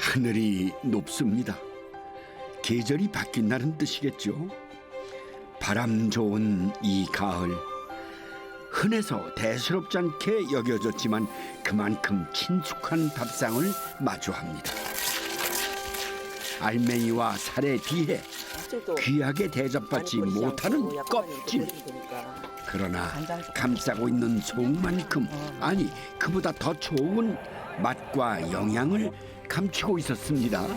하늘이 높습니다. 계절이 바뀐다는 뜻이겠죠. 바람 좋은 이 가을, 흔해서 대수롭지 않게 여겨졌지만 그만큼 친숙한 밥상을 마주합니다. 알맹이와 살에 비해 귀하게 대접받지 못하는 껍질. 그러나 감싸고 있는 속만큼, 아니 그보다 더 좋은 맛과 영양을 감추고 있었습니다.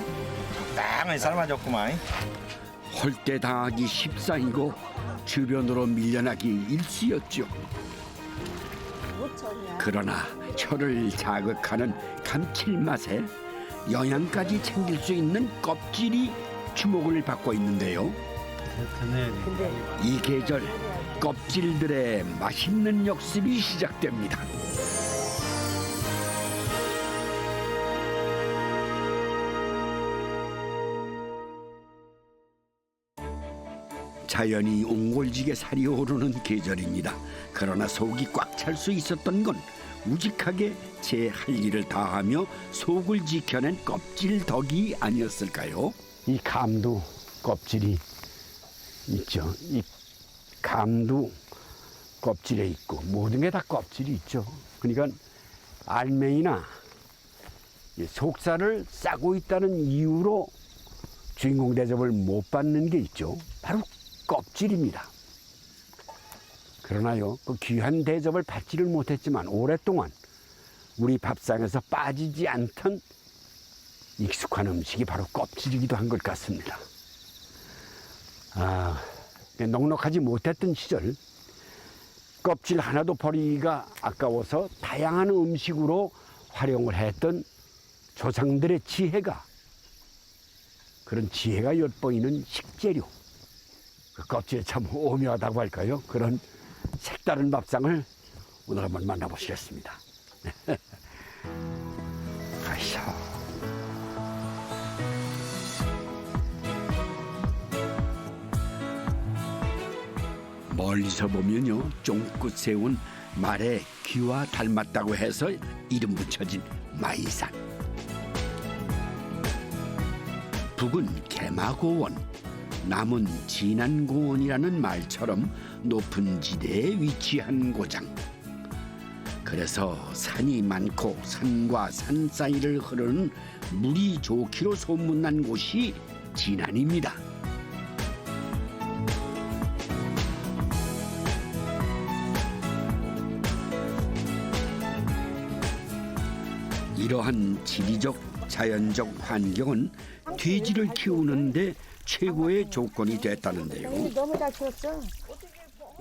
적당히 삶아줬구만. 헐때 당하기 십상이고 주변으로 밀려나기 일쑤였죠. 그러나 혀를 자극하는 감칠맛에 영양까지 챙길 수 있는 껍질이 주목을 받고 있는데요. 이 계절 껍질들의 맛있는 역습이 시작됩니다. 자연이 옹골지게 살이 오르는 계절입니다. 그러나 속이 꽉 찰 수 있었던 건 우직하게 제 할 일을 다하며 속을 지켜낸 껍질 덕이 아니었을까요? 이 감도 껍질이 있죠. 이 감도 껍질에 있고 모든 게 다 껍질이 있죠. 그러니까 알맹이나 속살을 싸고 있다는 이유로 주인공 대접을 못 받는 게 있죠. 바로 껍질입니다. 그러나요, 그 귀한 대접을 받지를 못했지만 오랫동안 우리 밥상에서 빠지지 않던 익숙한 음식이 바로 껍질이기도 한 것 같습니다. 넉넉하지 못했던 시절, 껍질 하나도 버리기가 아까워서 다양한 음식으로 활용을 했던 조상들의 지혜가, 그런 지혜가 엿보이는 식재료, 그 껍질이 참 오묘하다고 할까요? 그런 색다른 밥상을 오늘 한번 만나보시겠습니다. 가시죠. 멀리서 보면요, 쫑긋 세운 말의 귀와 닮았다고 해서 이름 붙여진 마이산. 북은 개마고원, 남은 진안고원이라는 말처럼 높은 지대에 위치한 고장. 그래서 산이 많고 산과 산 사이를 흐르는 물이 좋기로 소문난 곳이 진안입니다. 이러한 지리적, 자연적 환경은 돼지를 키우는데 최고의 조건이 됐다는데요. 너무 잘 키웠죠?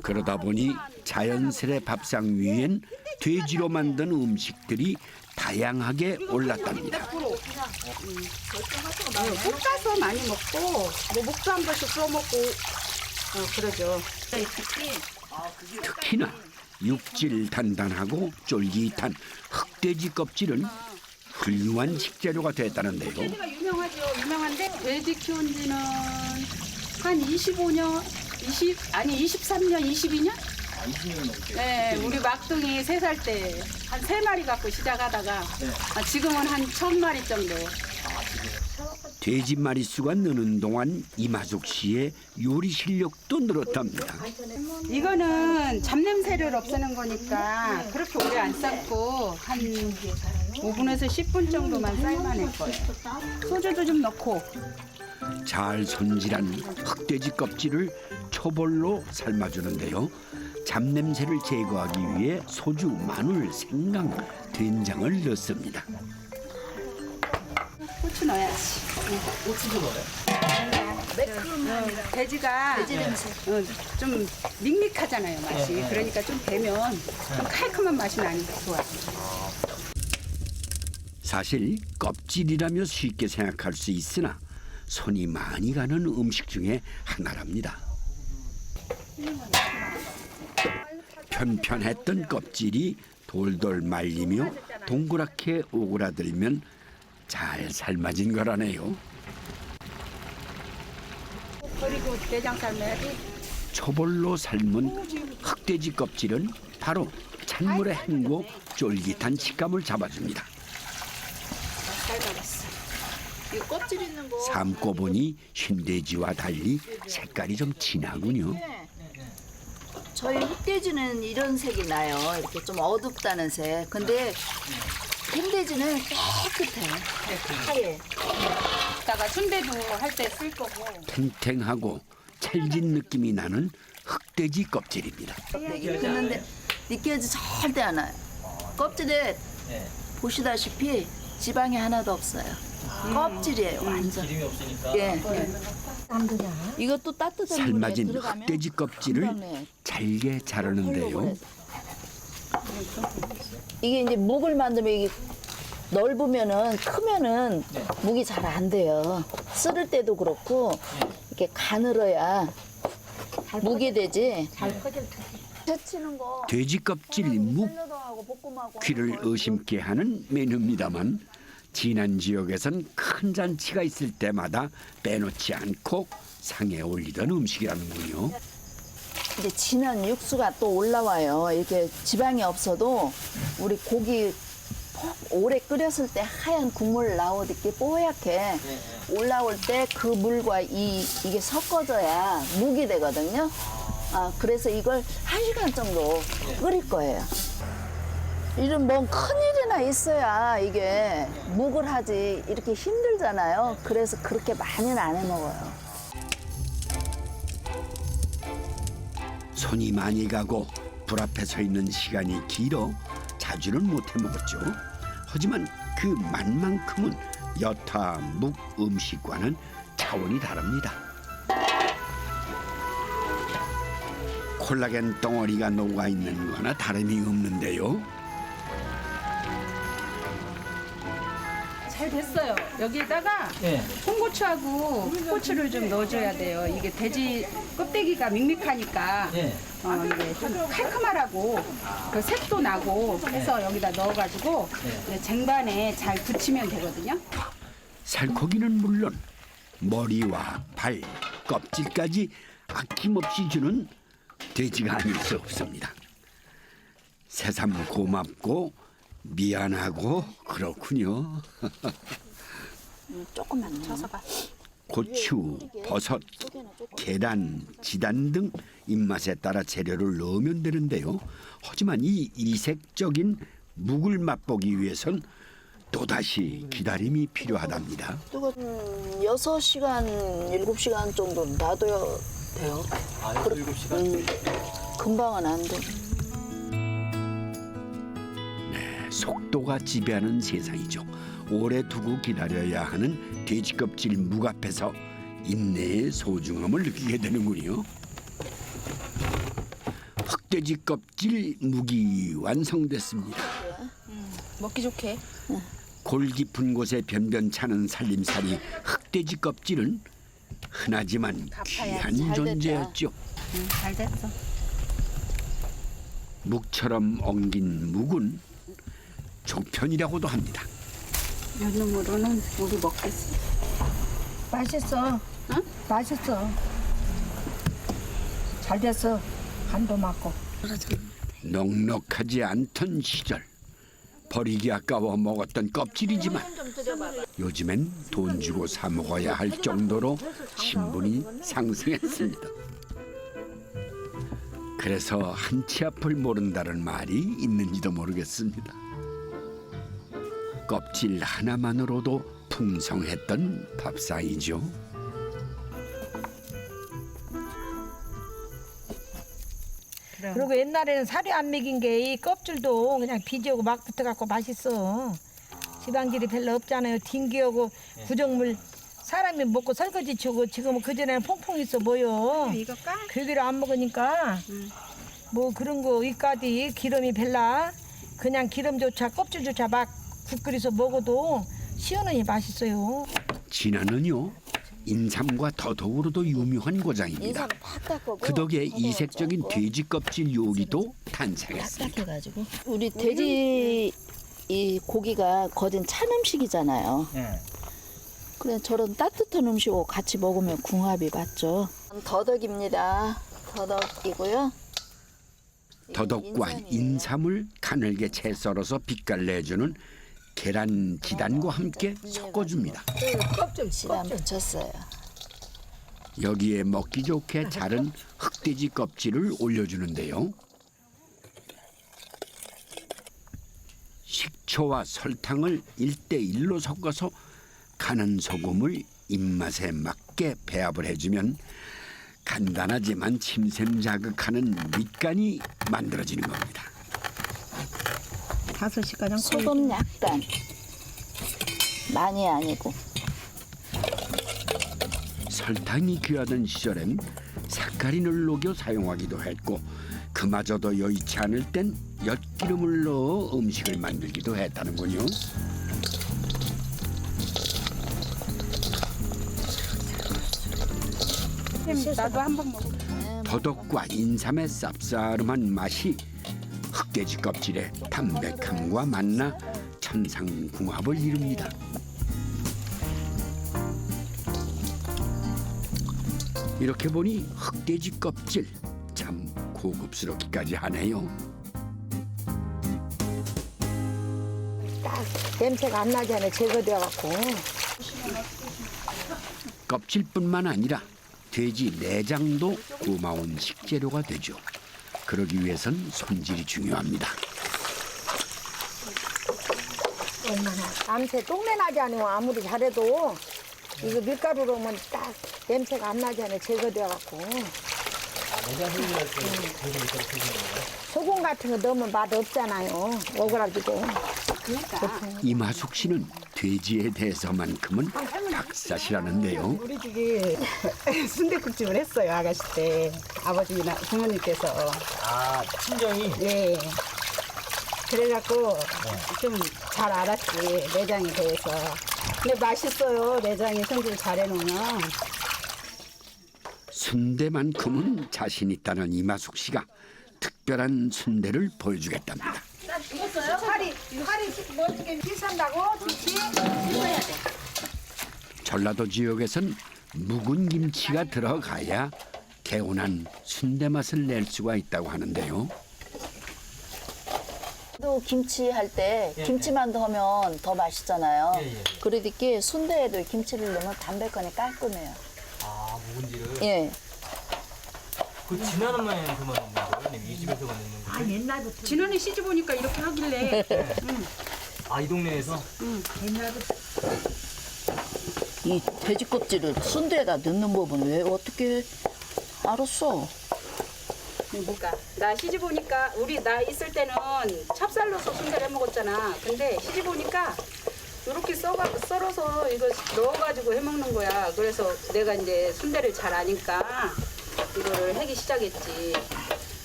그러다 보니 자연스레 밥상 위엔 돼지로 만든 음식들이 다양하게 올랐답니다. 볶아서 많이 먹고 뭐 목도 한 번씩 구워 먹고 그러죠. 특히나 육질 단단하고 쫄깃한 흑돼지 껍질은 훌륭한 식재료가 됐다는데요. 돼지가 유명하죠. 유명한데 돼지 키운 지는 한 25년, 23년, 22년? 20년 넘게. 네, 우리 막둥이 3살 때 한 3마리 갖고 시작하다가 지금은 한 1000마리 정도. 돼지 마리수가 느는 동안 이마숙 씨의 요리 실력도 늘었답니다. 이거는 잡냄새를 없애는 거니까 그렇게 오래 안 삶고 한 5분에서 10분 정도만 삶아낼 거예요. 소주도 좀 넣고. 잘 손질한 흑돼지 껍질을 초벌로 삶아주는데요. 잡냄새를 제거하기 위해 소주, 마늘, 생강, 된장을 넣습니다. 고추 넣어야지. 고추도 넣어요? 돼지가 좀 밍밍하잖아요, 맛이. 그러니까 좀 되면 좀 칼칼한 맛이 나는 게 좋아요. 사실 껍질이라며 쉽게 생각할 수 있으나 손이 많이 가는 음식 중에 하나랍니다. 편편했던 껍질이 돌돌 말리며 동그랗게 오그라들면 잘 삶아진 거라네요. 그리고 내장 삶아야지. 초벌로 삶은 흑돼지 껍질은 바로 찬물에 헹구 쫄깃한 식감을 잡아줍니다. 잘 잡았어. 이 껍질 있는 거. 삶고 보니 흰돼지와 달리 색깔이 좀 진하군요. 저희 흑돼지는 이런 색이 나요. 이렇게 좀 어둡다는 색. 근데 흰돼지는 깨끗해. 하얘. 이따가 순대도 할 때 쓸 거고. 탱탱하고 찰진 느낌이 나는 흑돼지 껍질입니다. 근데 느끼하지 절대 안 와요. 껍질에 보시다시피 지방이 하나도 없어요. 껍질이에요, 완전. 기름이 없으니까. 예. 이것도 따뜻한 물에 삶아진 들어가면 흑돼지 껍질을 금방 잘게 자르는데요. 이게 이제 묵을 만들면 이게 넓으면은 크면은 묵이 잘 안 돼요. 쓸을 때도 그렇고 이렇게 가늘어야 묵이 되지. 데치는 거. 돼지 껍질 묵 샐러드하고 볶음하고 귀를 하는 거 의심케 하는 메뉴입니다만 진안 지역에선 큰 잔치가 있을 때마다 빼놓지 않고 상에 올리던 음식이라는군요. 근데 진한 육수가 또 올라와요. 이렇게 지방이 없어도 우리 고기 푹 오래 끓였을 때 하얀 국물 나오듯이 뽀얗게 올라올 때 그 물과 이게 섞어져야 묵이 되거든요. 아, 그래서 이걸 1시간 정도 끓일 거예요. 이런 뭔 큰일이나 있어야 이게 묵을 하지 이렇게 힘들잖아요. 그래서 그렇게 많이는 안 해 먹어요. 손이 많이 가고 불 앞에 서 있는 시간이 길어 자주는 못해 먹었죠. 하지만 그 맛만큼은 여타 묵 음식과는 차원이 다릅니다. 콜라겐 덩어리가 녹아 있는 거나 다름이 없는데요. 잘 됐어요. 여기에다가 네. 홍고추하고 흑고추를 좀 넣어줘야 돼요. 이게 돼지 껍데기가 밍밍하니까 네. 이게 좀 칼칼하고 그 색도 나고 해서 여기다 넣어가지고 이제 쟁반에 잘 붙이면 되거든요. 살코기는 물론 머리와 발, 껍질까지 아낌없이 주는 돼지가 아닐 수 없습니다. 새삼 고맙고 미안하고 그렇군요. 조금만 쳐서봐. 고추, 버섯, 계란, 지단 등 입맛에 따라 재료를 넣으면 되는데요. 하지만 이 이색적인 묵을 맛보기 위해선 또다시 기다림이 필요하답니다. 이거 6시간, 7시간 정도 놔둬야 돼요. 아, 7시간? 금방은 안 돼. 속도가 지배하는 세상이죠. 오래 두고 기다려야 하는 돼지 껍질 묵 앞에서 인내의 소중함을 느끼게 되는군요. 흑돼지 껍질 묵이 완성됐습니다. 먹기 좋게. 골 깊은 곳에 변변찮은 살림살이 흑돼지 껍질은 흔하지만 귀한 잘 됐다. 존재였죠. 잘 됐어. 묵처럼 엉긴 묵은 조편이라고도 합니다. 요즘으로는 우리 먹겠어. 맛있어. 응? 맛있어. 잘 됐어. 간도 맞고. 넉넉하지 않던 시절 버리기 아까워 먹었던 껍질이지만 요즘엔 돈 주고 사 먹어야 할 정도로 신분이 상승했습니다. 그래서 한치 앞을 모른다는 말이 있는지도 모르겠습니다. 껍질 하나만으로도 풍성했던 밥상이죠. 그리고 옛날에는 사료 안 먹인 게 이 껍질도 그냥 비지하고 막 붙어갖고 맛있어. 지방질이 별로 없잖아요. 딩기하고 구정물 사람이 먹고 설거지 치고 지금은 그전에는 퐁퐁 있어 보여. 이거 까? 그기를 안 먹으니까 뭐 그런 거 이까지 기름이 별나 그냥 기름조차 껍질조차 막 국 끓여서 먹어도 시원하니 맛있어요. 진안은요 인삼과 더덕으로도 유명한 고장입니다. 인삼 팍 닦고 그 덕에 이색적인 돼지 껍질 요리도 탄생했습니다. 딱딱해가지고 우리 돼지 이 고기가 거진 찬 음식이잖아요. 네. 그래 저런 따뜻한 음식하고 같이 먹으면 궁합이 맞죠. 더덕입니다. 더덕이고요. 더덕과 인삼을 가늘게 채 썰어서 빛깔 내주는 계란 지단과 함께 섞어줍니다. 지단 붙였어요. 여기에 먹기 좋게 자른 흑돼지 껍질을 올려주는데요. 식초와 설탕을 1:1로 섞어서 가는 소금을 입맛에 맞게 배합을 해주면 간단하지만 침샘 자극하는 밑간이 만들어지는 겁니다. 5시간 소금 약간. 많이 아니고. 설탕이 귀하던 시절엔 사카린을 녹여 사용하기도 했고 그마저도 여의치 않을 땐 엿기름을 넣어 음식을 만들기도 했다는군요. 나도 한번 먹어. 더덕과 인삼의 쌉싸름한 맛이 흑돼지 껍질의 담백함과 만나 천상궁합을 이룹니다. 이렇게 보니 흑돼지 껍질 참 고급스럽기까지 하네요. 딱 냄새가 안 나지 않아 제거되어갖고. 껍질뿐만 아니라 돼지 내장도 고마운 식재료가 되죠. 그러기 위해선 손질이 중요합니다. 냄새 똥내 나지 않아요. 아무리 잘해도 이거 밀가루로 하면 딱 냄새가 안 나지 않아 제거되어갖고. 소금 같은 거 넣으면 맛 없잖아요. 오그라지고. 이마숙 씨는 돼지에 대해서만큼은 박사시라는데요. 우리 집이 순댓국집을 했어요, 아가씨 때. 아버지나 부모님께서. 아, 친정이? 예. 그래갖고 좀 잘 알았지, 내장에 대해서. 근데 맛있어요, 내장에 손질 잘해놓으면. 순대만큼은 자신 있다는 이마숙 씨가 특별한 순대를 보여주겠답니다. 팔이 뭐 어떻게 비싼다고? 김치? 씻어야 돼. 전라도 지역에선 묵은 김치가 들어가야 개운한 순대 맛을 낼 수가 있다고 하는데요. 또 김치 할 때 김치만두 하면 더 맛있잖아요. 그러니까 순대에도 김치를 넣으면 담백하니 깔끔해요. 아, 묵은지를? 예. 그 지난 엄마는 그만 넣는 거예요? 아니면 이 집에서만 넣는 거예요? 아 옛날부터. 진원이 시집 오니까 이렇게 하길래. 아, 이 동네에서? 옛날부터. 이 돼지 껍질을 순대에다 넣는 법은 왜 어떻게 알았어? 뭐가? 나 시집 오니까 나 있을 때는 찹쌀 넣어서 순대를 해 먹었잖아. 근데 시집 오니까 이렇게 썰어서 이거 넣어가지고 해 먹는 거야. 그래서 내가 이제 순대를 잘 아니까 이거를 하기 시작했지.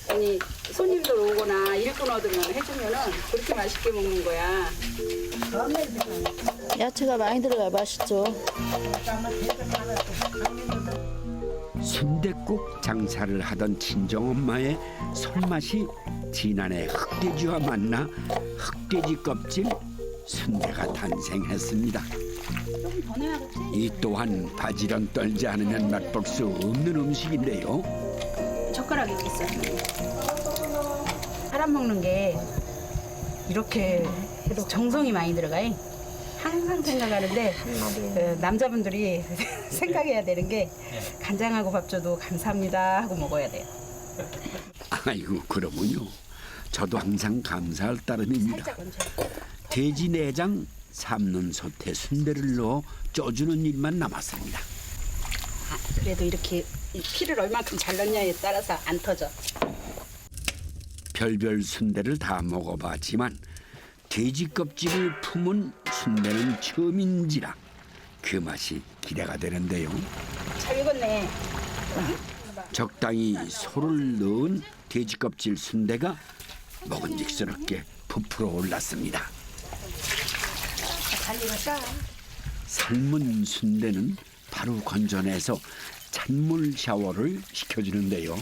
아니 손님들 오거나 일꾼 얻으면 해주면은 그렇게 맛있게 먹는 거야. 야채가 많이 들어가 맛있죠. 순댓국 장사를 하던 친정엄마의 손맛이 지난해 흑돼지와 만나 흑돼지 껍질 순대가 탄생했습니다. 이 또한 바지런 떨지 않으면 맛볼 수 없는 음식인데요. 젓가락이 있어요. 사람 먹는 게 이렇게 정성이 많이 들어가요. 항상 생각하는데 남자분들이 생각해야 되는 게 간장하고 밥 줘도 감사합니다 하고 먹어야 돼요. 아이고 그러군요. 저도 항상 감사할 따름입니다. 돼지 내장 삶는 솥에 순대를 넣어 쪄주는 일만 남았습니다. 그래도 이렇게 피를 얼마큼 잘 넣냐에 따라서 안 터져. 별별 순대를 다 먹어봤지만 돼지 껍질을 품은 순대는 처음인지라 그 맛이 기대가 되는데요. 잘 익었네. 적당히 소를 넣은 돼지 껍질 순대가 먹음직스럽게 부풀어 올랐습니다. 삶은 순대는 바로 건져내서 찬물 샤워를 시켜주는데요.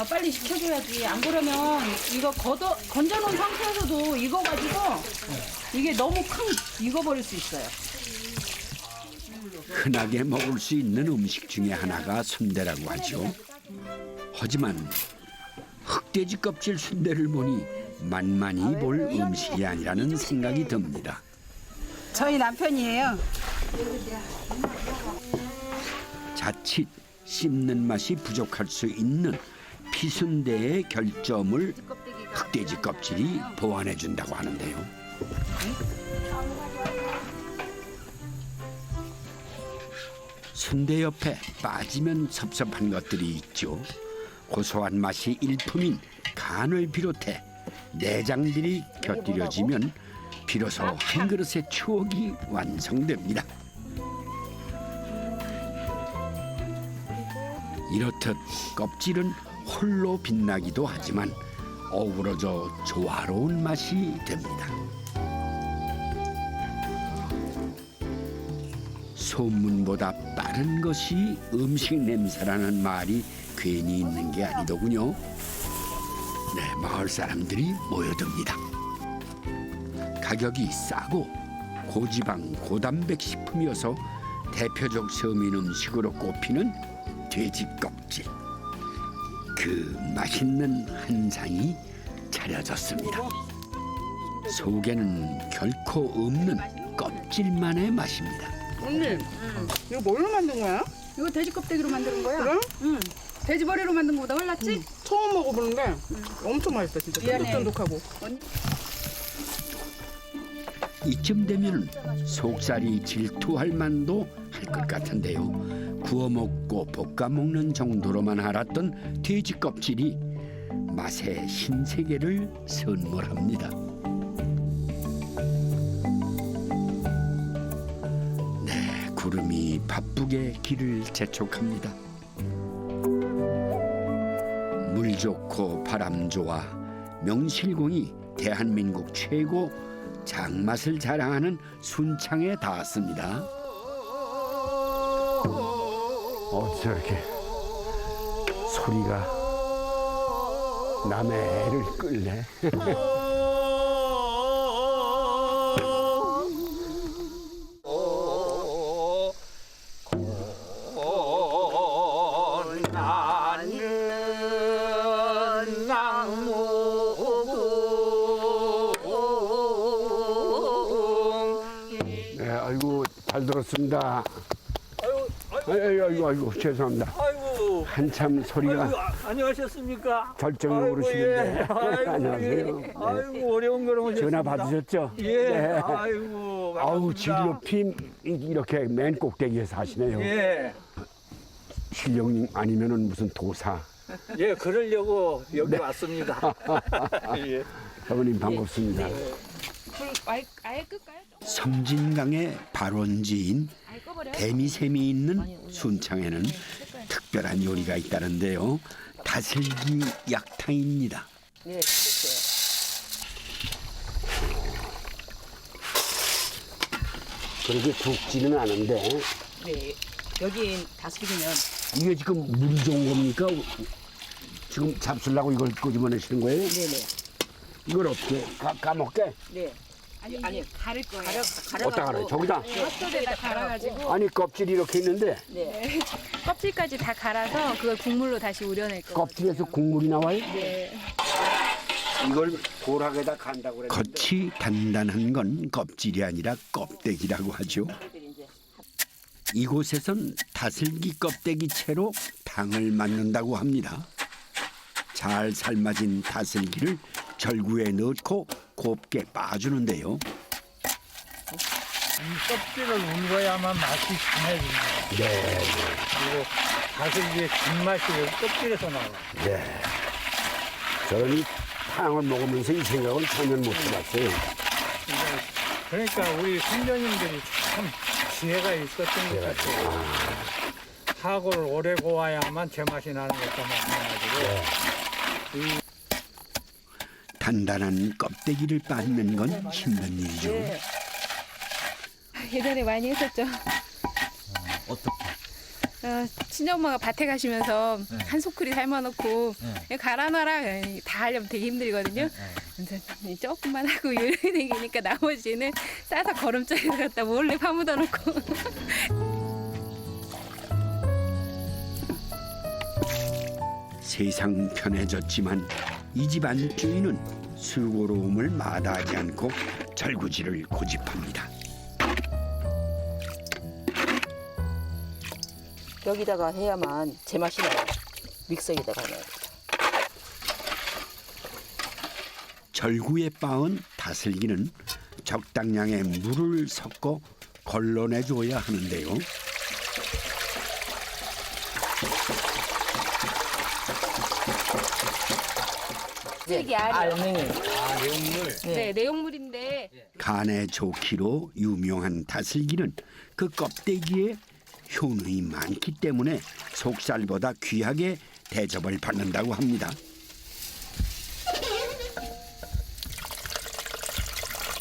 빨리 식혀줘야지. 안 그러면 이거 건져놓은 상태에서도 익어가지고 이게 너무 익어버릴 수 있어요. 흔하게 먹을 수 있는 음식 중에 하나가 순대라고 하죠. 하지만 흑돼지 껍질 순대를 보니 만만히 볼 음식이 아니라는 생각이 듭니다. 저희 남편이에요. 자칫 씹는 맛이 부족할 수 있는 피순대의 결점을 흑돼지 껍질이 보완해 준다고 하는데요. 순대 옆에 빠지면 섭섭한 것들이 있죠. 고소한 맛이 일품인 간을 비롯해 내장들이 곁들여지면 비로소 한 그릇의 추억이 완성됩니다. 이렇듯 껍질은 홀로 빛나기도 하지만 어우러져 조화로운 맛이 됩니다. 소문보다 빠른 것이 음식 냄새라는 말이 괜히 있는 게 아니더군요. 네, 마을 사람들이 모여듭니다. 가격이 싸고 고지방 고단백 식품이어서 대표적 서민 음식으로 꼽히는 돼지 껍질. 그 맛있는 한 상이 차려졌습니다. 속에는 결코 없는 껍질만의 맛입니다. 언니, 이거 뭘로 만든 거야? 이거 돼지 껍데기로 만드는 거야. 그래? 응. 돼지 머리로 만든 거보다 훨 낫지? 처음 먹어보는데 엄청 맛있어, 진짜. 미안해. 쫀득쫀득하고. 이쯤 되면 속살이 질투할 만도 할 것 같은데요. 구워 먹고 볶아 먹는 정도로만 알았던 돼지 껍질이 맛의 신세계를 선물합니다. 네, 구름이 바쁘게 길을 재촉합니다. 물 좋고 바람 좋아 명실공히 대한민국 최고 장맛을 자랑하는 순창에 닿았습니다. 어디서 이렇게 소리가 남의 애를 끌네. 네, 아이고 잘 들었습니다. 아이고 죄송합니다. 아이고. 한참 소리가 아이고, 안녕하셨습니까? 결정을 아이고, 모르시는데. 예. 아이고, 안녕하세요. 예. 네. 아이고 어려운 거로 오셨습니다. 전화 받으셨죠? 예. 네. 아이고. 아우 반갑습니다. 진료팀 이렇게 맨 꼭대기에 사시네요. 예. 신령님 아니면은 무슨 도사. 예, 그러려고 여기 네. 왔습니다. 예. 어머님 반갑습니다. 아예 끌까요? 섬진강의 발원지인 대미샘이 있는 순창에는 특별한 요리가 있다는데요. 다슬기 약탕입니다. 네, 그렇게 굵지는 않은데 네, 여기 다슬기면 이게 지금 물이 좋은 겁니까? 지금 잡수려고 이걸 끄집어내시는 거예요? 네네. 이걸 어떻게 까먹게? 네. 아니 가를 거예요. 어디다 갈아요? 저기다? 핫도그에다 갈아가지고 아니 껍질이 이렇게 있는데 껍질까지 다 갈아서 그걸 국물로 다시 우려낼 거예요. 껍질에서 국물이 나와요? 이걸 고락에다 간다고 그랬는데 겉이 단단한 건 껍질이 아니라 껍데기라고 하죠. 이곳에선 다슬기 껍데기 채로 탕을 만든다고 합니다. 잘 삶아진 다슬기를 절구에 넣고 곱게 빻아주는데요. 껍질을 울어야만 맛이 강해집니다. 네, 그리고 다슬기의 진맛이 껍질에서 나와요. 네. 저는 이 탕을 먹으면서 이 생각은 전혀 못 해봤어요. 그러니까 우리 선조님들이 참 지혜가 있었던 것 같아요. 사고를 오래 고와야만 제맛이 나는 것과 마찬가지로 단단한 껍데기를 빻는 건 힘든 일이죠. 예전에 많이 했었죠. 어떻게? 친정엄마가 밭에 가시면서 한 소쿠리 삶아놓고 갈아놔라 다 하려면 되게 힘들거든요. 그래서 조금만 하고 요리 생기니까 나머지는 싸서 거름장에 갖다 몰래 파묻어 놓고 세상 편해졌지만 이 집 안주인은 수고로움을 마다하지 않고 절구지를 고집합니다. 여기다가 해야만 제맛이 나요. 믹서기에다가 넣어요. 절구에 빻은 다슬기는 적당량의 물을 섞어 걸러내줘야 하는데요. 이게 알이요. 알맹이. 아, 내용물. 네, 내용물인데 간에 좋기로 유명한 다슬기는 그 껍데기에 효능이 많기 때문에 속살보다 귀하게 대접을 받는다고 합니다.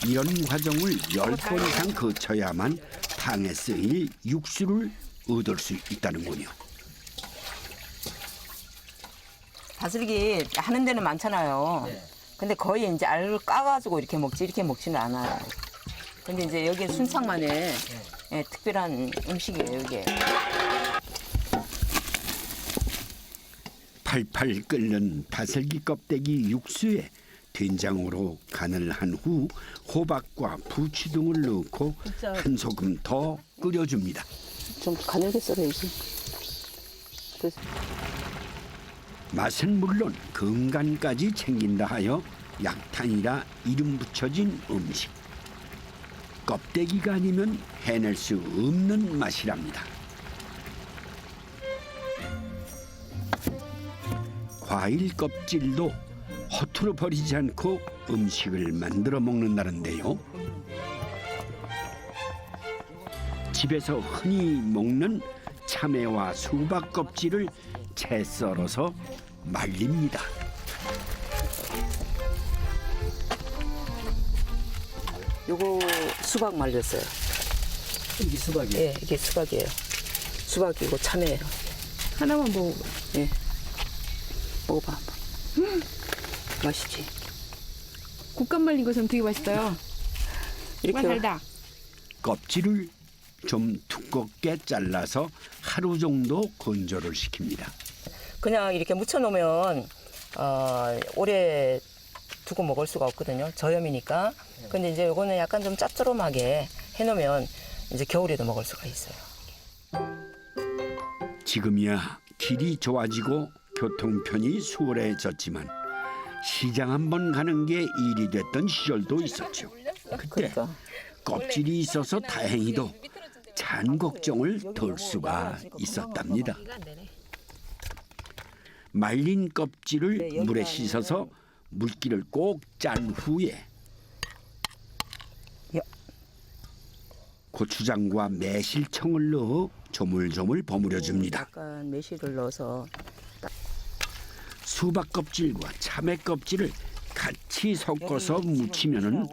이런 과정을 10번 이상 거쳐야만 탕에 쓰일 육수를 얻을 수 있다는군요. 다슬기 하는 데는 많잖아요. 근데 거의 이제 알을 까가지고 이렇게 먹지 이렇게 먹지는 않아요. 근데 이제 여기 순창만의 예, 특별한 음식이에요, 이게. 팔팔 끓는 다슬기 껍데기 육수에 된장으로 간을 한 후 호박과 부추 등을 넣고 한 소금 더 끓여줍니다. 좀 가늘게 썰어야지. 그래서 맛은 물론 건강까지 챙긴다 하여 약탕이라 이름 붙여진 음식. 껍데기가 아니면 해낼 수 없는 맛이랍니다. 과일 껍질도 허투루 버리지 않고 음식을 만들어 먹는다는데요. 집에서 흔히 먹는 참외와 수박 껍질을 채 썰어서 말립니다. 요거 수박 말렸어요. 이게 수박이에요. 예, 이게 수박이에요. 수박이고 참외예요. 하나만 먹어. 예. 먹어봐 한번. 맛있지? 곶감 말린 것처럼 되게 맛있어요. 이렇게 정말 달다. 껍질을 좀 두껍게 잘라서 하루 정도 건조를 시킵니다. 그냥 이렇게 묻혀놓으면 오래 두고 먹을 수가 없거든요. 저염이니까. 근데 이제 요거는 약간 좀 짭조름하게 해놓으면 이제 겨울에도 먹을 수가 있어요. 지금이야 길이 좋아지고 교통편이 수월해졌지만 시장 한번 가는 게 일이 됐던 시절도 있었죠. 그때 그러니까. 껍질이 있어서 다행히도 잔 걱정을 덜 수가 있었답니다. 말린 껍질을 물에 씻어서 물기를 꼭 짠 후에 고추장과 매실청을 넣어 조물조물 버무려 줍니다. 약간 매실을 넣어서 수박 껍질과 참외 껍질을 같이 섞어서 무치면은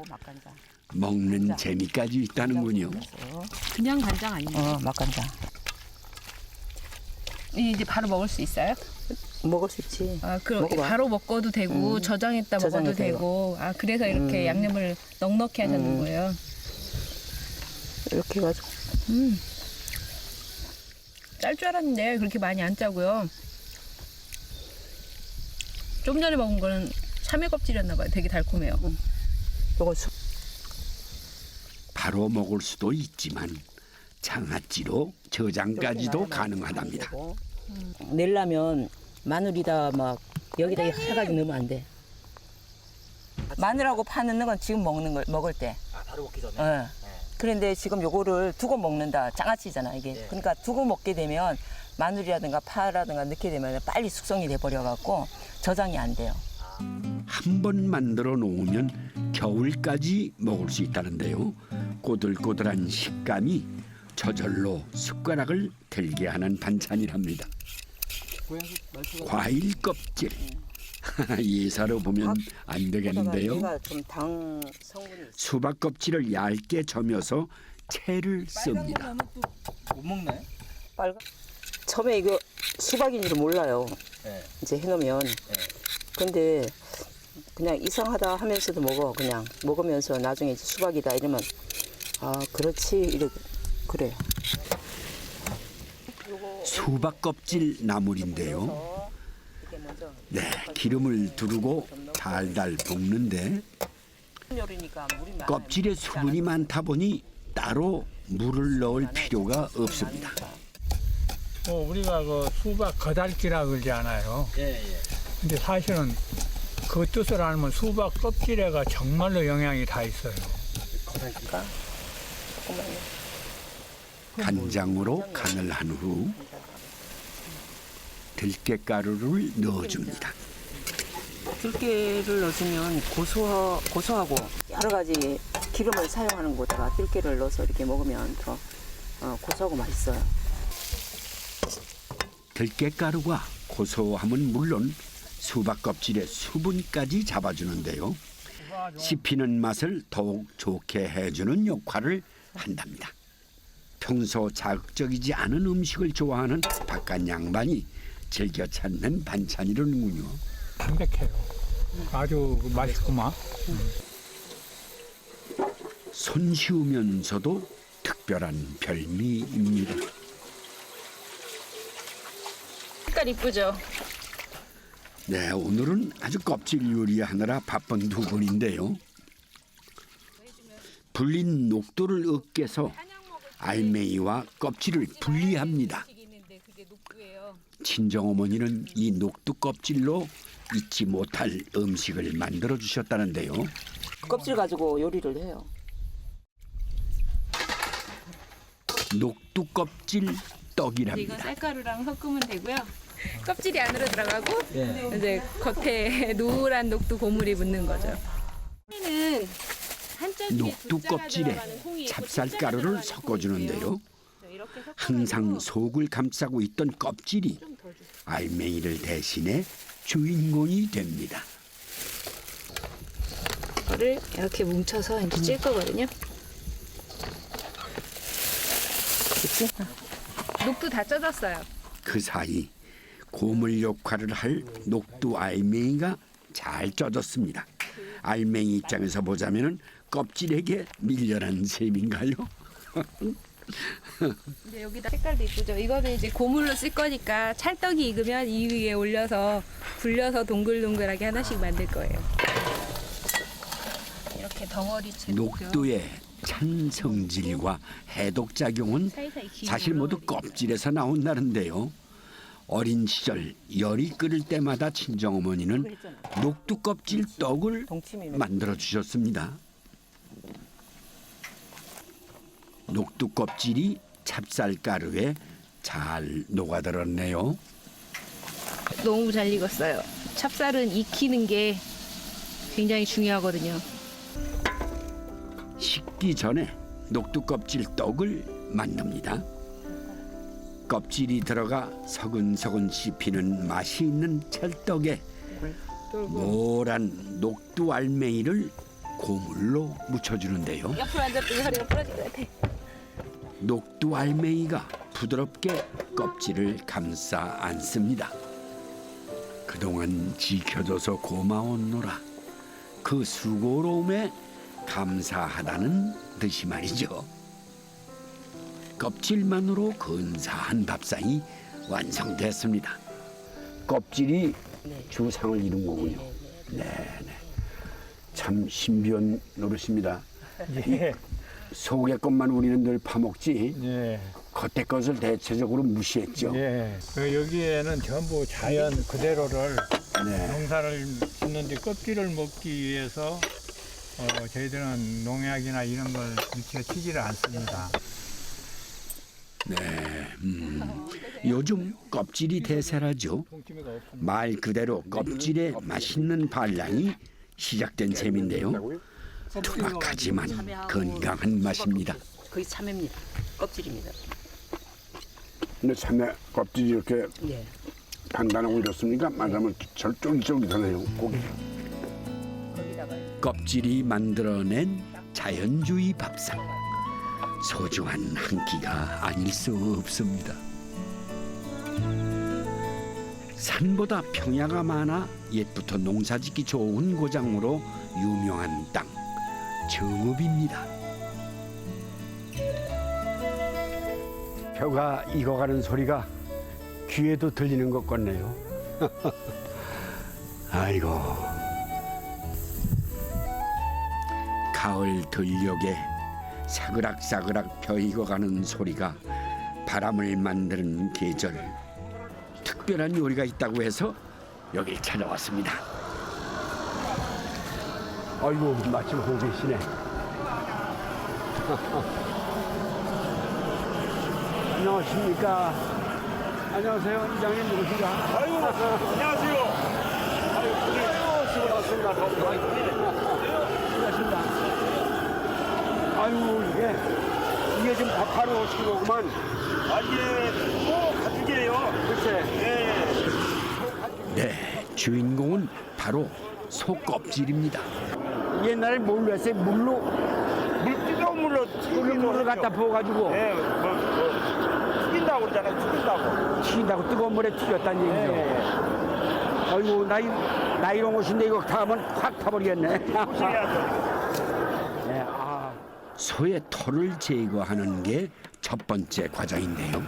먹는 재미까지 있다는군요. 그냥 간장 아니에요? 맛간장. 이제 바로 먹을 수 있어요? 먹을 수 있지. 아, 그럼 먹어봐. 바로 먹어도 되고 저장했다 먹어도 저장했다 되고. 아, 그래서 이렇게 양념을 넉넉히 하셨는 거예요. 이렇게 해가지고. 짤 줄 알았는데 그렇게 많이 안 짜고요. 좀 전에 먹은 거는 참외 껍질이었나 봐요. 되게 달콤해요. 요거 바로 먹을 수도 있지만 장아찌로 저장까지도 가능하답니다. 내려면 마늘이다 막 여기다 해가지고 넣으면 안 돼. 마늘하고 파 넣는 건 지금 먹는 걸 먹을 때. 아, 바로 먹기 전에. 예. 그런데 지금 요거를 두고 먹는다. 장아찌잖아 이게. 네. 그러니까 두고 먹게 되면 마늘이라든가 파라든가 넣게 되면 빨리 숙성이 돼 버려 갖고 저장이 안 돼요. 한 번 만들어 놓으면 겨울까지 먹을 수 있다는데요. 꼬들꼬들한 식감이 저절로 숟가락을 들게 하는 반찬이랍니다. 과일 껍질 예사로 보면 안 되겠는데요. 얘가 좀 당 성분이 있어. 수박 껍질을 얇게 점여서 채를 씁니다. 못 먹나요? 빨간. 처음에 이거 수박인 줄 몰라요. 네. 이제 해놓으면. 근데 그냥 이상하다 하면서도 먹어. 그냥 먹으면서 나중에 이제 수박이다 이러면 아 그렇지 이러고 그래요. 수박 껍질 나물인데요. 이렇게 먼저 네, 기름을 두르고 달달 볶는데 요리니까 물이 많아요. 껍질에 수분이 많다 보니 따로 물을 넣을 필요가 없습니다. 우리가 그 수박 거달기라 그러지 않아요. 근데 사실은 그 뜻을 알면 수박 껍질에가 정말로 영양이 다 있어요. 간장으로 간을 한 후 들깨가루를 넣어줍니다. 들깨를 넣어주면 고소하고 여러 가지 기름을 사용하는 곳에다가 들깨를 넣어서 이렇게 먹으면 더 고소하고 맛있어요. 들깨가루가 고소함은 물론 수박 껍질의 수분까지 잡아주는데요. 씹히는 맛을 더욱 좋게 해주는 역할을 한답니다. 평소 자극적이지 않은 음식을 좋아하는 바깥 양반이 즐겨 찾는 반찬이로는군요. 담백해요. 아주 맛있구만. 손쉬우면서도 특별한 별미입니다. 색깔 이쁘죠? 네, 오늘은 아주 껍질 요리하느라 바쁜 두 분인데요. 불린 녹두를 으깨서 알맹이와 껍질을 분리합니다. 친정어머니는 이 녹두 껍질로 잊지 못할 음식을 만들어 주셨다는데요. 껍질 가지고 요리를 해요. 녹두 껍질 이거 떡이랍니다. 쌀가루랑 섞으면 되고요. 껍질이 안으로 들어가고 이제 겉에 노란 녹두 고물이 붙는 거죠. 는 녹두 껍질에 찹쌀가루를 섞어주는데요. 항상 속을 감싸고 있던 껍질이 알맹이를 대신해 주인공이 됩니다. 이거를 이렇게 뭉쳐서 이제 찔 거거든요. 그치? 녹두 다 쪄졌어요. 그 사이 고물 역할을 할 녹두 알맹이가 잘 쪄졌습니다. 알맹이 입장에서 보자면은 껍질에게 밀려난 셈인가요? 이제 여기다 색깔도 이쁘죠. 이거는 이제 고물로 쓸 거니까 찰떡이 익으면 이 위에 올려서 불려서 동글동글하게 하나씩 만들 거예요. 이렇게 덩어리채 녹두의 찬 성질과 해독 작용은 사실 모두 껍질에서 나온다는데요. 어린 시절 열이 끓을 때마다 친정어머니는 녹두 껍질 떡을 만들어 주셨습니다. 녹두 껍질이 찹쌀가루에 잘 녹아들었네요. 너무 잘 익었어요. 찹쌀은 익히는 게 굉장히 중요하거든요. 식기 전에 녹두 껍질 떡을 만듭니다. 껍질이 들어가 서근서근 씹히는 맛이 있는 찰떡에 노란 녹두 알맹이를 고물로 묻혀주는데요. 옆으로 앉았더니 허리가 부러질 것 같아. 녹두 알맹이가 부드럽게 껍질을 감싸 안습니다. 그동안 지켜줘서 고마웠노라. 그 수고로움에 감사하다는 뜻이 말이죠. 껍질만으로 근사한 밥상이 완성됐습니다. 껍질이 주상을 이룬 거군요. 네네. 참 신비한 노릇입니다. 예. 속의 것만 우리는 늘 파먹지 예. 겉의 것을 대체적으로 무시했죠. 예. 여기에는 전부 자연 그대로를 네. 농사를 짓는데 껍질을 먹기 위해서 저희들은 농약이나 이런 걸 일체 치지를 않습니다. 네, 요즘 껍질이 대세라죠. 말 그대로 껍질에 맛있는 반량이 시작된 셈인데요. 투박하지만 건강한 맛입니다. 거의 참외입니다. 껍질입니다. 근데 참외 껍질이 이렇게 예. 단단하고 이렇습니까? 말하면 쫄깃쫄깃하네요. 고기. 껍질이 만들어낸 자연주의 밥상. 소중한 한 끼가 아닐 수 없습니다. 산보다 평야가 많아 옛부터 농사짓기 좋은 고장으로 유명한 땅, 정읍입니다. 벼가 익어가는 소리가 귀에도 들리는 것 같네요. 아이고, 가을 들녘에 사그락사그락 벼익어가는 소리가 바람을 만드는 계절. 특별한 요리가 있다고 해서 여길 찾아왔습니다. 아이고 마침 오고 계시네. 안녕하십니까. 안녕하세요. 이장님 누구신가? 아이고, 안녕하세요. 아이고 수고하셨습니다. 수고하셨습니다. 아이고 이게 좀 밥하러 오신 거구만. 아, 이게 또 가죽이에요. 글쎄. 예. 네, 주인공은 바로 소껍질입니다. 옛날에 뭘로 했어요? 물로? 뜨거운 물을 갖다 부어가지고 예, 튀긴다고 그러잖아요. 튀긴다고. 튀긴다고 뜨거운 물에 튀겼다는 얘기죠. 아이고 나이롱 옷인데 이거 타면 확 타버리겠네. 네, 소의 털을 제거하는 게 첫 번째 과정인데요.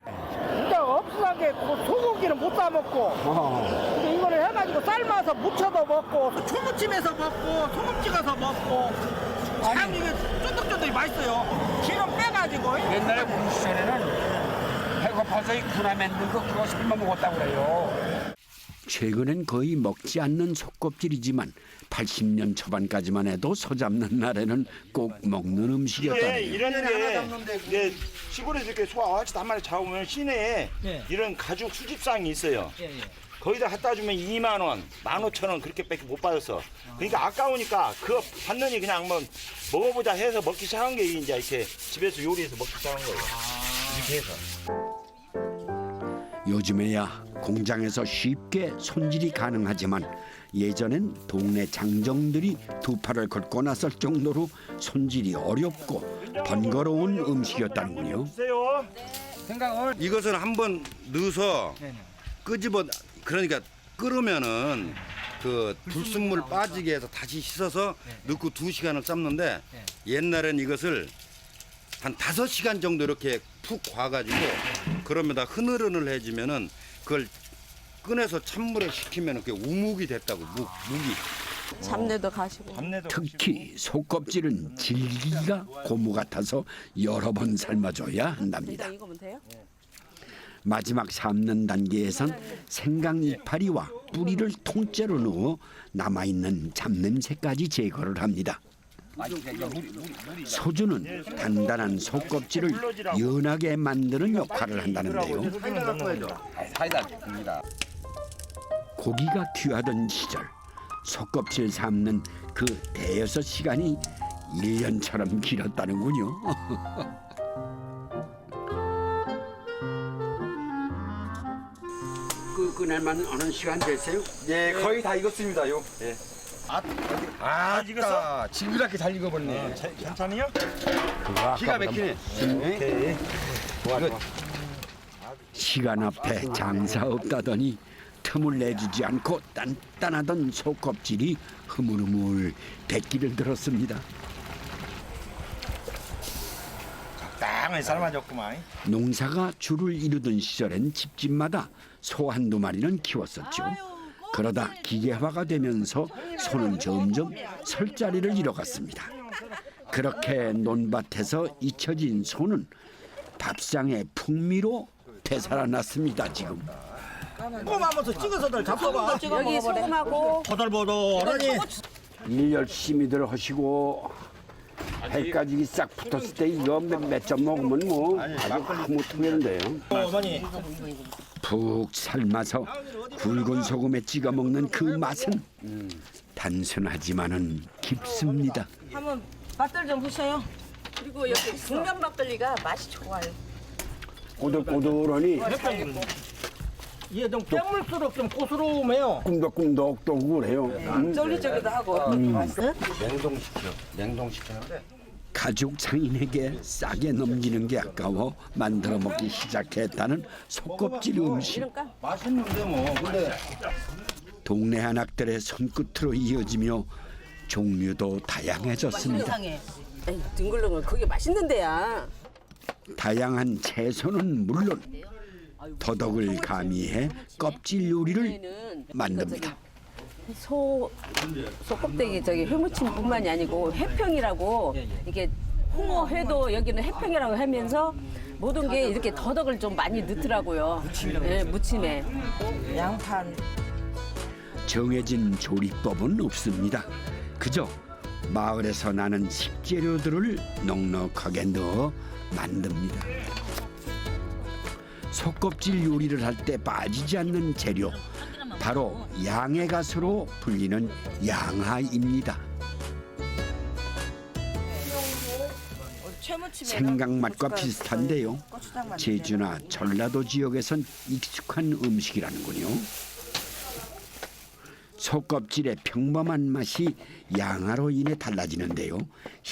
진짜 없어한 게 소고기는 못 싸먹고 근데 이거를 해가지고 삶아서 무쳐도 먹고 초무침해서 먹고 소금 찍어서 먹고 참 이게 쫀득쫀득이 맛있어요. 기름 빼가지고. 옛날에 우리 시절에는 배고파서 이 구나 만든 거 그거 삶아 먹었다고 그래요. 최근엔 거의 먹지 않는 소껍질이지만 80년 초반까지만 해도 소 잡는 날에는 꼭 먹는 예, 음식이었다네요. 이런 게 시골에서 이렇게 소 아치 한 마리 잡으면 시내에 이런 가죽 수집상이 있어요. 거기다 갖다 주면 2만 원, 15,000원 그렇게밖에 못 받았어. 그러니까 아까우니까 그거 받느니 그냥 한번 먹어보자 해서 먹기 시작한 게 이제 이렇게 집에서 요리해서 먹기 시작한 거예요. 이렇게 해서. 요즘에야 공장에서 쉽게 손질이 가능하지만 예전엔 동네 장정들이 두 팔을 걷고 나설 정도로 손질이 어렵고 번거로운 음식이었다는군요. 주세요. 이것을 한번 넣어서 끄집어 그러니까 끓으면은 그 불순물 빠지게 해서 다시 씻어서 넣고 2시간을 삶는데 옛날엔 이것을 한 5시간 정도 이렇게 푹 과가지고 그러면 다 흐느흐느해지면은 그걸 꺼내서 찬물에 식히면 그 우묵이 됐다고 묵이. 잡내도 가시고. 특히 소껍질은 질기가 고무 같아서 여러 번 삶아줘야 한답니다. 이거면 돼요? 마지막 삶는 단계에선 생강 이파리와 뿌리를 통째로 넣어 남아있는 잡냄새까지 제거를 합니다. 소주는 단단한 소껍질을 연하게 만드는 역할을 한다는데요. 고기가 귀하던 시절 소껍질 삶는 그 대여섯 시간이 1년처럼 길었다는군요. 그날만 어느 시간 됐어요? 예, 거의 다 익었습니다요. 예. 익었어? 징그럽게 잘 익어버렸네. 괜찮아요? 기가 막히네. 시간 앞에 장사 없다더니 틈을 내주지 않고 단단하던 소껍질이 흐물흐물 백기를 들었습니다. 적당히 삶아줬구만. 농사가 주를 이루던 시절엔 집집마다 소 한두 마리는 키웠었죠. 그러다 기계화가 되면서 소는 점점 설 자리를 잃어갔습니다. 그렇게 논밭에서 잊혀진 소는 밥상의 풍미로 되살아났습니다. 지금. 소금하면서 찍어서들 잡숴봐. 여기 소금하고 보들보들하니. 일 열심히들 하시고 해까지 싹 붙었을 때 이거 몇 점 먹으면 뭐 아주 흐뭇하겠는데요. 어머니. 푹 삶아서 굵은 소금에 찍어 먹는 그 맛은 단순하지만은 깊습니다. 한번 맛들 좀 보셔요. 그리고 여기 중면 막걸리가 맛이 좋아요. 꼬들꼬들하니 이게 좀 깨물수록 좀 고스러우면요. 꿈덕꿈덕 또 그래요. 쫄깃쫄깃하고 맛있어요? 냉동시키는데 가족 상인에게 싸게 넘기는 게 아까워 만들어 먹기 시작했다는 소껍질 음식. 맛있는데 뭐 근데 동네 한악들의 손끝으로 이어지며 종류도 다양해졌습니다. 둥글둥글 그게 맛있는 데야. 다양한 채소는 물론 더덕을 가미해 껍질 요리를 만듭니다. 소껍데기 저기 회무침뿐만이 아니고 해평이라고 이게 홍어회도 여기는 해평이라고 하면서 모든 게 이렇게 더덕을 좀 많이 넣더라고요. 예, 무침에. 양판. 정해진 조리법은 없습니다. 그저 마을에서 나는 식재료들을 넉넉하게 넣어 만듭니다. 속껍질 요리를 할 때 빠지지 않는 재료, 바로 양해갓으로 불리는 양하입니다. 생강 맛과 비슷한데요. 제주나 전라도 지역에선 익숙한 음식이라는군요. 속껍질의 평범한 맛이 양하로 인해 달라지는데요.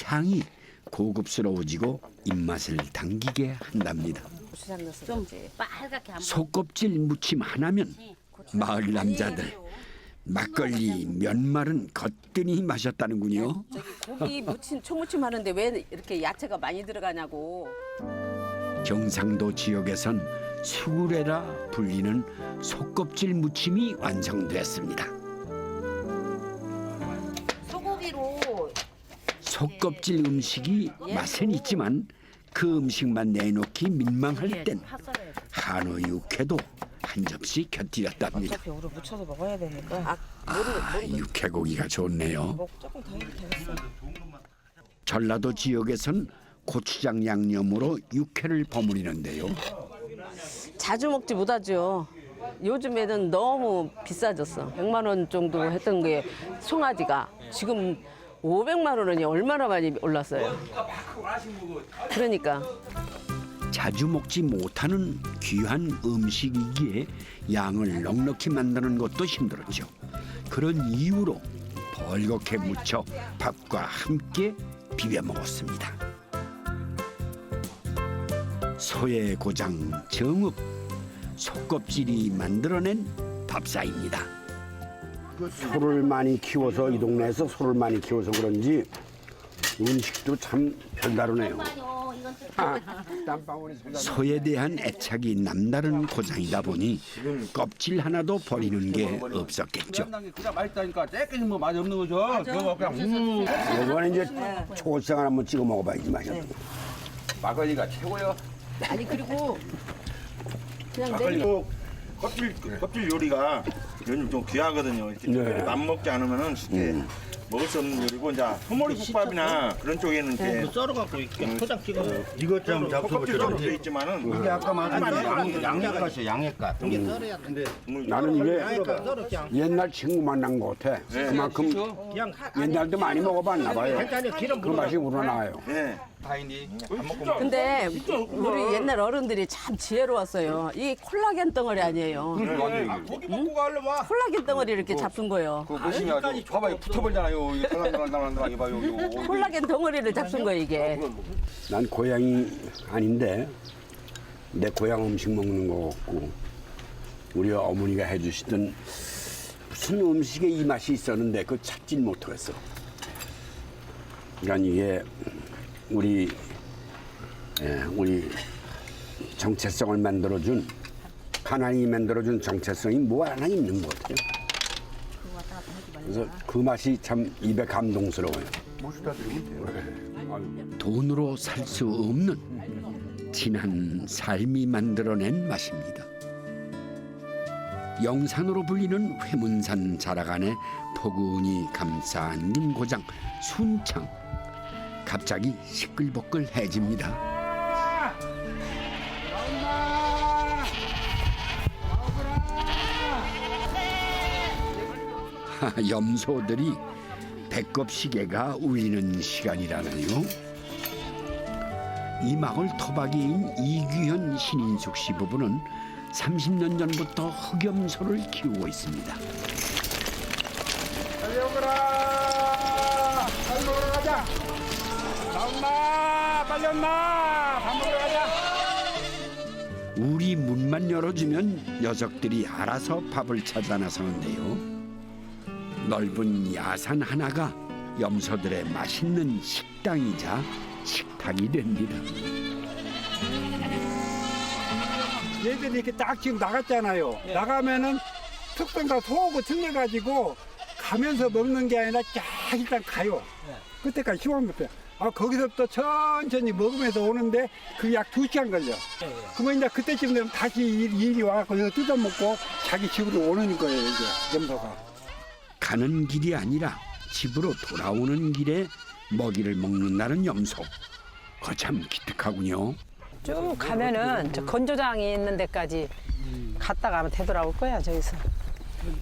향이 고급스러워지고 입맛을 당기게 한답니다. 좀 빨갛게 한번. 속껍질 무침 하나면 마을 남자들 막걸리 몇 말은 거뜬히 마셨다는군요. 고기 무침, 초무침 하는데 왜 이렇게 야채가 많이 들어가냐고. 경상도 지역에선 수구레라 불리는 속껍질 무침이 완성됐습니다. 소고기로 속껍질 음식이 맛은 있지만 그 음식만 내놓기 민망할 땐 한우 육회도 한 접시 곁들였답니다. 어차피 우리 무쳐서 먹어야 되니까. 육회고기가 좋네요. 조금 더 해도 되겠어. 전라도 지역에선 고추장 양념으로 육회를 버무리는데요. 자주 먹지 못하죠. 요즘에는 너무 비싸졌어. 100만 원 정도 했던 게 송아지가 지금 500만 원이 얼마나 많이 올랐어요. 그러니까 자주 먹지 못하는 귀한 음식이기에 양을 넉넉히 만드는 것도 힘들었죠. 그런 이유로 벌겋게 무쳐 밥과 함께 비벼 먹었습니다. 소의 고장 정읍, 속껍질이 만들어낸 밥상입니다. 소를 많이 키워서 이 동네에서 소를 많이 키워서 그런지 음식도 참 별다르네요. 소에 대한 애착이 남다른 고장이다 보니 껍질 하나도 버리는 게 없었겠죠. 그냥 맛있다니까 째끼니 뭐 맛이 없는 거죠. 그거 그냥 이거는 이제 초고추장 한번 찍어 먹어봐야지 맛이. 막걸리가 최고요. 아니 그리고 그냥 막걸리도 껍질 요리가 요즘 좀 귀하거든요. 이렇게 네. 맘먹지 않으면은 쉽게 먹을 수 없는 요리고 이제 소머리 국밥이나 그런 쪽에는 이렇게 썰어갖고 이렇게 포장 찍어서. 이것 좀 껍질로 돼 있지만은 이게 아까 말한 양념갓이에요. 양념갓. 이게 썰어야 돼. 나는 이게 옛날 친구 만난 것 같아. 그만큼 옛날도 많이 먹어봤나 봐요. 그 맛이 우러나와요. 네. 다인이 근데 우리 옛날 어른들이 참 지혜로웠어요. 이 콜라겐 덩어리 아니에요. 고기 먹고 가려면 콜라겐 덩어리 이렇게 잡은 거예요. 그 보시면 아주 봐봐요 붙어버리잖아요. 이게 달랑달랑달랑 해봐요. 콜라겐 덩어리를 잡은 거예요 이게. 난 고향이 아닌데 내 고향 음식 먹는 거 같고 우리 어머니가 해주시던 무슨 음식에 이 맛이 있었는데 그걸 찾질 못하겠어. 그러니까 이게 우리 정체성을 만들어준 하나님이 만들어준 정체성이 뭐 하나 있는 것 같아요. 그래서 그 맛이 참 입에 감동스러워요. 돈으로 살 수 없는 진한 삶이 만들어낸 맛입니다. 영산으로 불리는 회문산 자락 안에 포근히 감싸 안긴 고장 순창. 갑자기 시끌벅글해집니다. 염소들이 배꼽 시계가 울리는 시간이라네요. 이 마을 토박이인 이규현 신인숙 씨 부부는 30년 전부터 흑염소를 키우고 있습니다. 달려오거라. 밥 먹으러 가자. 엄마, 빨리 엄마. 밥 먹으러 가자. 우리 문만 열어주면 녀석들이 알아서 밥을 찾아 나서는데요. 넓은 야산 하나가 염소들의 맛있는 식당이자 식탁이 됩니다. 얘들이 이렇게 딱 지금 나갔잖아요. 나가면은 특성가 소하고 틀려가지고 가면서 먹는 게 아니라 쫙 일단 가요. 그때까지 시원부터. 거기서부터 천천히 먹으면서 오는데 그 약 2시간 걸려. 그러면 이제 그때쯤 되면 다시 일이 와갖고 이거 뜯어먹고 자기 집으로 오는 거예요, 이제 염소가. 가는 길이 아니라 집으로 돌아오는 길에 먹이를 먹는다는 염소. 거참 기특하군요. 쭉 가면은 저 건조장이 있는 데까지 갔다 가면 되돌아올 거야, 저기서.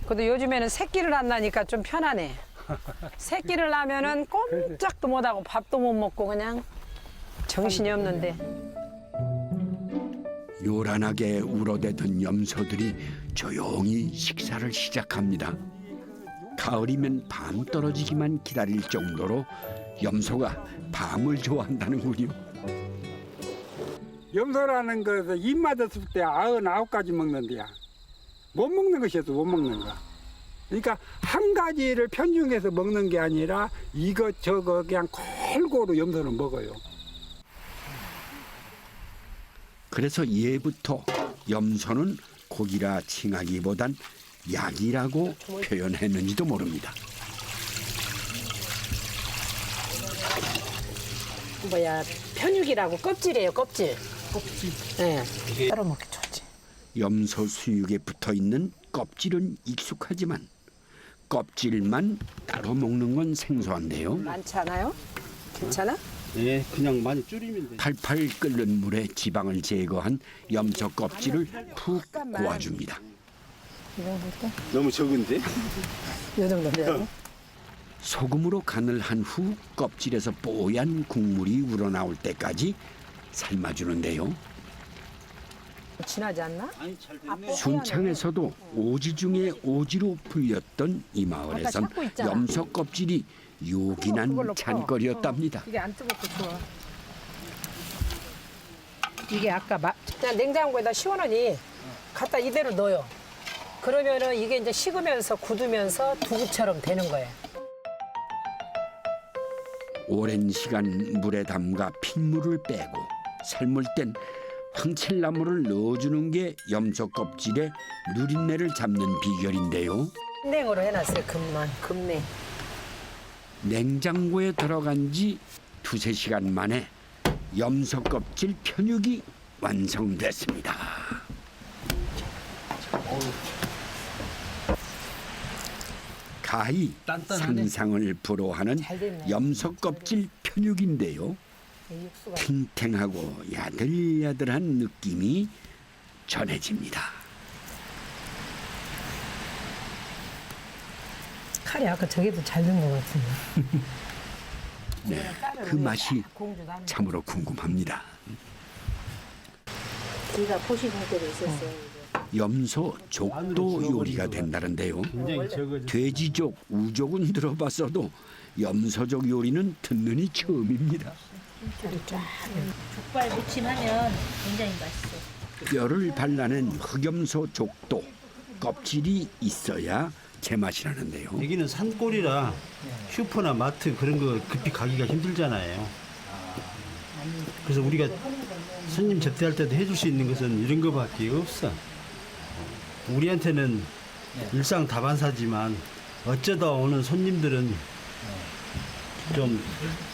근데 요즘에는 새끼를 안 나니까 좀 편하네. 새끼를 낳으면은 꼼짝도 못하고 밥도 못 먹고 그냥 정신이 없는데. 요란하게 울어대던 염소들이 조용히 식사를 시작합니다. 가을이면 밤 떨어지기만 기다릴 정도로 염소가 밤을 좋아한다는군요. 염소라는 것은 입 맞았을 때 99가지 먹는데야. 못 먹는 것이어도 못 먹는 거. 그러니까 한 가지를 편중해서 먹는 게 아니라 이것저것 그냥 골고루 염소는 먹어요. 그래서 예부터 염소는 고기라 칭하기보단 약이라고 표현했는지도 모릅니다. 편육이라고 껍질이에요, 껍질. 네. 따로 먹기 좋지. 염소 수육에 붙어있는 껍질은 익숙하지만 껍질만 따로 먹는 건 생소한데요. 많지 않아요? 괜찮아? 네, 그냥 많이 줄이면 돼요. 팔팔 끓는 물에 지방을 제거한 염소 껍질을 푹 고아줍니다. 이 정도일까? 너무 적은데? 이 정도면. 소금으로 간을 한 후 껍질에서 뽀얀 국물이 우러나올 때까지 삶아주는데요. 진하지 않나? 순창에서도 오지 중에 오지로 불렸던 이 마을에선 염소 껍질이 요긴한 잔거리였답니다. 이게 안 뜨겁고 좋아. 이게 아까 그냥 냉장고에다 시원하니 갖다 이대로 넣어요. 그러면은 이게 이제 식으면서 굳으면서 두부처럼 되는 거예요. 오랜 시간 물에 담가 핏물을 빼고 삶을 땐 황칠나무를 넣어주는 게 염소 껍질에 누린내를 잡는 비결인데요. 냉으로 해놨어요. 금냉. 냉장고에 들어간 지 2~3시간 만에 염소 껍질 편육이 완성됐습니다. 가히 상상을 불허하는 염소 껍질 편육인데요. 탱탱하고 야들야들한 느낌이 전해집니다. 칼이 아까 저게도 잘 된 것 같은데. 네, 그 맛이 참으로 궁금합니다. 제가 포식할 때도 있었어요. 염소 족도 요리가 된다는데요. 돼지족, 우족은 들어봤어도 염소족 요리는 듣는이 처음입니다. 족발 무침하면 굉장히 맛있어. 뼈를 발라낸 흑염소 족도 껍질이 있어야 제맛이라는데요. 여기는 산골이라 슈퍼나 마트 그런 거 급히 가기가 힘들잖아요. 그래서 우리가 손님 접대할 때도 해줄 수 있는 것은 이런 거밖에 없어. 우리한테는 일상 다반사지만 어쩌다 오는 손님들은 좀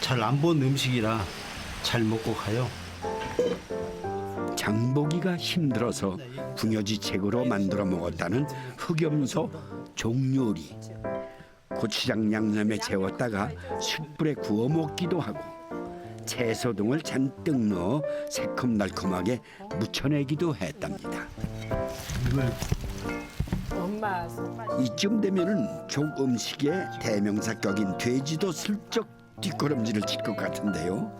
잘 안 본 음식이라 잘 먹고 가요. 장보기가 힘들어서 궁여지책으로 만들어 먹었다는 흑염소 종요리. 고추장 양념에 재웠다가 숯불에 구워 먹기도 하고 채소 등을 잔뜩 넣어 새콤달콤하게 무쳐내기도 했답니다. 엄마 이쯤 되면은 족 음식의 대명사격인 돼지도 슬쩍 뒷걸음질을 칠 것 같은데요.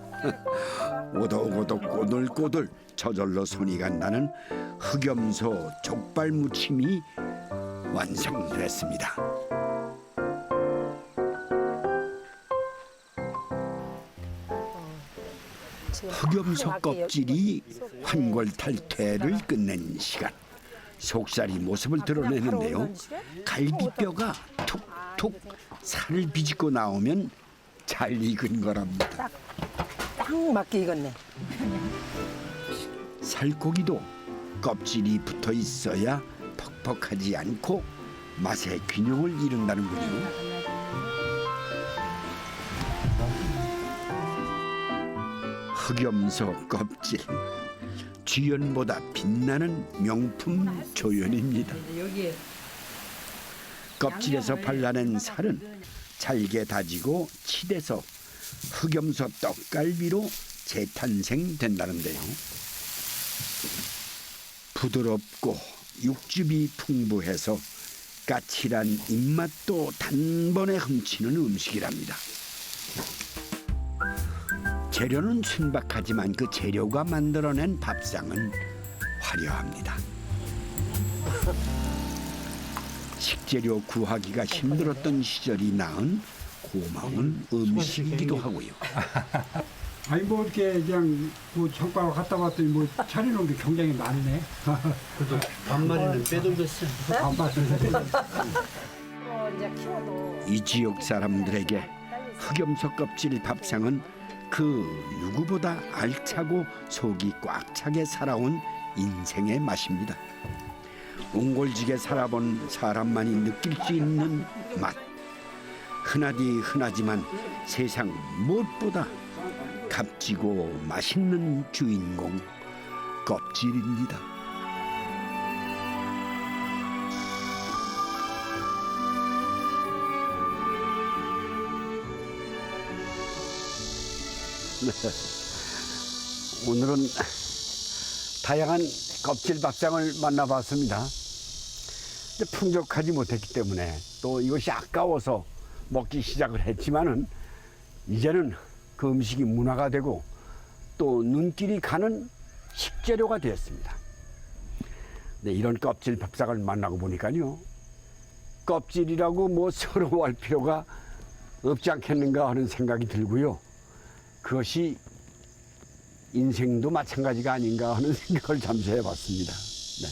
오독오독 꼬들꼬들 저절로 손이 간다는 흑염소 족발 무침이 완성됐습니다. 흑염소 껍질이 환골탈퇴를 끝낸 시간. 속살이 모습을 드러내는데요. 갈비뼈가 툭툭 살을 비집고 나오면 잘 익은 거랍니다. 딱 맞게 익었네. 살코기도 껍질이 붙어 있어야 퍽퍽하지 않고 맛의 균형을 이룬다는군요. 흑염소 껍질, 주연보다 빛나는 명품 조연입니다. 껍질에서 발라낸 살은 잘게 다지고 치대서 흑염소 떡갈비로 재탄생된다는데요. 부드럽고 육즙이 풍부해서 까칠한 입맛도 단번에 훔치는 음식이랍니다. 재료는 순박하지만 그 재료가 만들어낸 밥상은 화려합니다. 식재료 구하기가 힘들었던 시절이 낳은 고마운 음식이기도 하고요. 아니 뭐 이렇게 그냥 뭐 장가 갔다 왔더니 뭐 차려놓은 게 굉장히 많네. 그래도 반마리는 빼돌렸어. 이 지역 사람들에게 흑염소 껍질 밥상은 그 누구보다 알차고 속이 꽉 차게 살아온 인생의 맛입니다. 옹골지게 살아본 사람만이 느낄 수 있는 맛. 흔하디 흔하지만 세상 무엇보다 값지고 맛있는 주인공 껍질입니다. 오늘은 다양한 껍질 밥상을 만나봤습니다. 근데 풍족하지 못했기 때문에 또 이것이 아까워서 먹기 시작을 했지만은 이제는 그 음식이 문화가 되고 또 눈길이 가는 식재료가 되었습니다. 근데 이런 껍질 밥상을 만나고 보니까요, 껍질이라고 뭐 서러워할 필요가 없지 않겠는가 하는 생각이 들고요. 그것이 인생도 마찬가지가 아닌가 하는 생각을 잠시 해봤습니다. 네,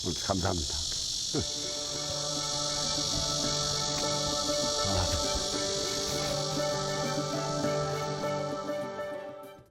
오늘 감사합니다.